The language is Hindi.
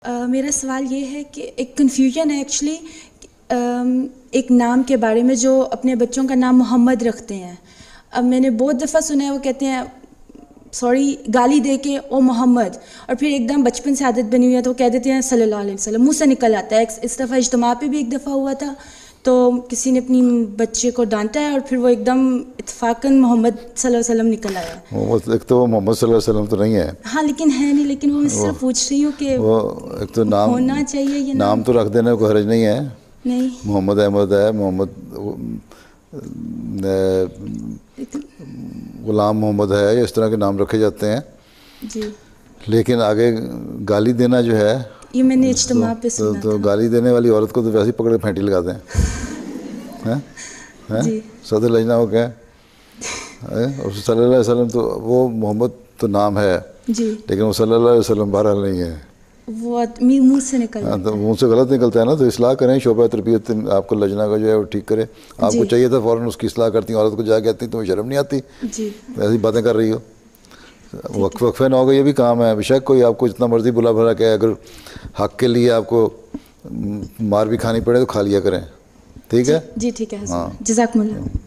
मेरा सवाल ये है कि एक कन्फ्यूजन है एक्चुअली एक नाम के बारे में, जो अपने बच्चों का नाम मोहम्मद रखते हैं। अब मैंने बहुत दफ़ा सुना है वो कहते हैं सॉरी गाली दे के ओ मोहम्मद, और फिर एकदम बचपन से आदत बनी हुई है तो कह देते हैं सल्लल्लाहु अलैहि वसल्लम, मुँह से निकल आता है। इस दफ़ा इज्तिमा पे भी एक दफ़ा हुआ था तो किसी ने अपनी बच्चे को डांटा है और फिर वो एकदम इत्तेफाकन मोहम्मद सल्लल्लाहु अलैहि वसल्लम निकल आया। एक तो वो मोहम्मद सल्लल्लाहु अलैहि वसल्लम तो नहीं है। हाँ लेकिन है नहीं, लेकिन वो मैं सिर्फ पूछ रही हूँ कि वो एक तो नाम होना चाहिए ये नाम तो रख देने को हर्ज नहीं है। नहीं, मोहम्मद अहमद है, मोहम्मद गुलाम मोहम्मद है, इस तरह के नाम रखे जाते हैं जी। लेकिन आगे गाली देना जो है ये मैंने इज्तिमा पे सुना तो गाली देने वाली औरत को तो वैसे ही पकड़ के फेंटी लगा दें। हैं जी। सदर लजना हो क्या और सल्लल्लाहु अलैहि वसल्लम, तो वो मोहम्मद तो नाम है जी, लेकिन वो सल्लल्लाहु अलैहि वसल्लम बहरहाल नहीं है। वो मुंह से निकल हाँ, तो मुँह से गलत निकलता है ना, तो इस्लाह करें, शोबा तरबियत आपको लजना का जो है वो ठीक करे। आपको चाहिए था फ़ौरन उसकी इस्लाह करती, औरत को जाके कहती तुम्हें शर्म नहीं आती जी। ऐसी बातें कर रही हो। वक्फे ना होगा, ये भी काम है। बेशक कोई आपको जितना मर्जी बुला भला के अगर हक के लिए आपको मार भी खानी पड़े तो खा लिया करें, ठीक है। जी ठीक है। हाँ। जज़ाकमुल्लाह।